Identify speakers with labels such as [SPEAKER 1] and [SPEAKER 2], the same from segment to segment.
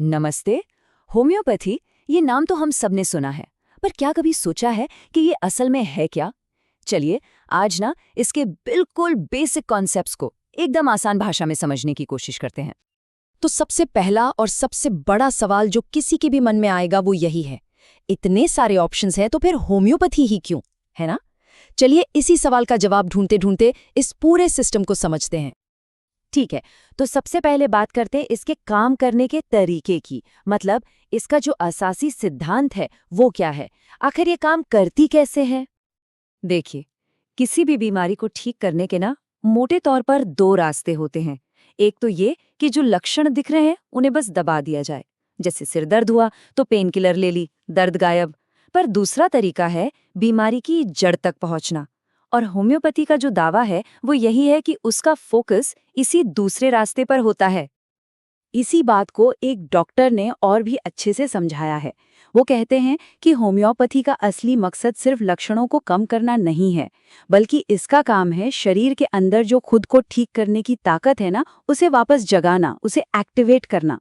[SPEAKER 1] नमस्ते। होम्योपैथी, ये नाम तो हम सबने सुना है, पर क्या कभी सोचा है कि ये असल में है क्या? चलिए, आज ना इसके बिल्कुल बेसिक कॉन्सेप्ट्स को एकदम आसान भाषा में समझने की कोशिश करते हैं।
[SPEAKER 2] तो सबसे पहला और सबसे बड़ा सवाल जो किसी के भी मन में आएगा वो यही है, इतने सारे ऑप्शंस हैं तो फिर होम्योपैथी ही क्यों, है ना? चलिए इसी सवाल का जवाब ढूंढते ढूंढते इस पूरे सिस्टम को समझते हैं।
[SPEAKER 1] ठीक है, तो सबसे पहले बात करते हैं इसके काम करने के तरीके की, मतलब इसका जो असासी सिद्धांत है वो क्या है, आखिर ये काम करती कैसे है। देखिए, किसी भी बीमारी को ठीक करने के ना मोटे तौर पर दो रास्ते होते हैं। एक तो ये कि जो लक्षण दिख रहे हैं उन्हें बस दबा दिया जाए, जैसे सिर दर्द हुआ तो पेन किलर ले ली, दर्द गायब। पर दूसरा तरीका है बीमारी की जड़ तक पहुंचना, और होम्योपैथी का जो दावा है वो यही है कि उसका फोकस इसी दूसरे रास्ते पर होता है। इसी बात को एक डॉक्टर ने और भी अच्छे से समझाया है। वो कहते हैं कि होम्योपैथी का असली मकसद सिर्फ लक्षणों को कम करना नहीं है, बल्कि इसका काम है शरीर के अंदर जो खुद को ठीक करने की ताकत है ना, उसे वापस जगाना, उसे एक्टिवेट करना।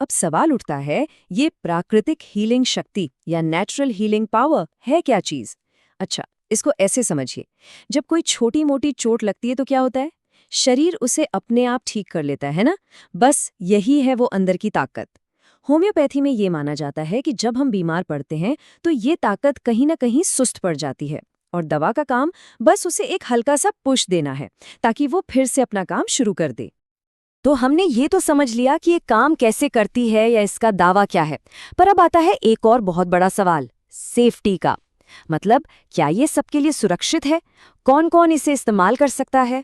[SPEAKER 1] अब सवाल उठता है, ये प्राकृतिक हीलिंग शक्ति या नेचुरल हीलिंग पावर है क्या चीज? अच्छा, इसको ऐसे समझिए। जब कोई छोटी मोटी चोट लगती है तो क्या होता है? शरीर उसे अपने आप ठीक कर लेता है ना। बस यही है वो अंदर की ताकत। होम्योपैथी में ये माना जाता है कि जब हम बीमार पड़ते हैं तो ये ताकत कहीं ना कहीं सुस्त पड़ जाती है, और दवा का काम बस उसे एक हल्का सा पुश देना है, ताकि वो फिर से अपना काम शुरू कर दे। तो हमने ये तो समझ लिया कि ये काम कैसे करती है या इसका दावा क्या है। पर अब आता है एक और बहुत बड़ा सवाल, सेफ्टी का। मतलब, क्या ये सबके लिए सुरक्षित है? कौन कौन इसे इस्तेमाल कर सकता है?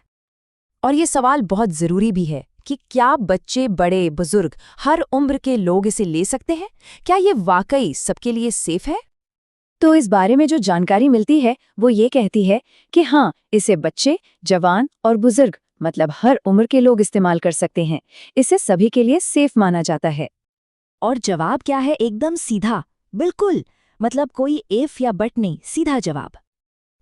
[SPEAKER 2] और ये सवाल बहुत जरूरी भी है कि क्या बच्चे, बड़े, बुजुर्ग, हर उम्र के लोग इसे ले सकते हैं? क्या ये वाकई सबके लिए सेफ है?
[SPEAKER 1] तो इस बारे में जो जानकारी मिलती है वो ये कहती है कि हाँ, इसे बच्चे, जवान और बुजुर्ग, मतलब हर उम्र के लोग इस्तेमाल कर सकते हैं। इसे सभी के लिए सेफ माना जाता है।
[SPEAKER 2] और जवाब क्या है? एकदम सीधा, बिल्कुल। मतलब कोई इफ या बट नहीं, सीधा जवाब।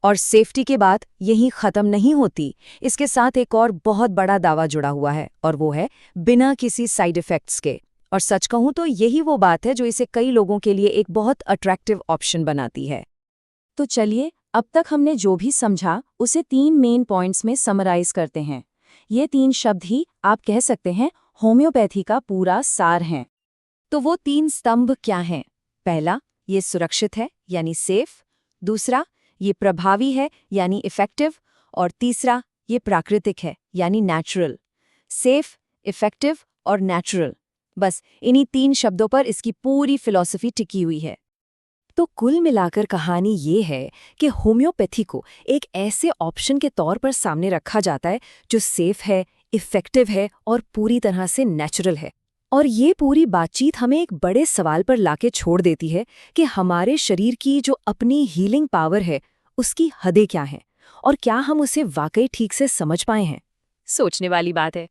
[SPEAKER 1] और सेफ्टी के बाद यही खत्म नहीं होती। इसके साथ एक और बहुत बड़ा दावा जुड़ा हुआ है, और वो है बिना किसी साइड इफेक्ट्स के। और सच कहूं तो यही वो बात है जो इसे कई लोगों के लिए एक बहुत अट्रैक्टिव ऑप्शन बनाती है। तो चलिए, अब तक हमने जो भी समझा उसे 3 मेन पॉइंट्स में समराइज करते हैं। ये 3 शब्द ही आप कह सकते हैं होम्योपैथी का पूरा सार हैं। तो वो 3 स्तंभ क्या हैं? पहला, ये सुरक्षित है यानी सेफ। दूसरा, ये प्रभावी है यानी इफेक्टिव। और तीसरा, ये प्राकृतिक है यानी नेचुरल। सेफ, इफेक्टिव और नेचुरल, बस इन्हीं 3 शब्दों पर इसकी पूरी फिलॉसफी टिकी हुई है। तो कुल मिलाकर कहानी ये है कि होम्योपैथी को एक ऐसे ऑप्शन के तौर पर सामने रखा जाता है जो सेफ है, इफेक्टिव है और पूरी तरह से नेचुरल है। और ये पूरी बातचीत हमें एक बड़े सवाल पर लाके छोड़ देती है कि हमारे शरीर की जो अपनी हीलिंग पावर है, उसकी हदें क्या हैं और क्या हम उसे वाकई ठीक से समझ पाए हैं। सोचने वाली बात है।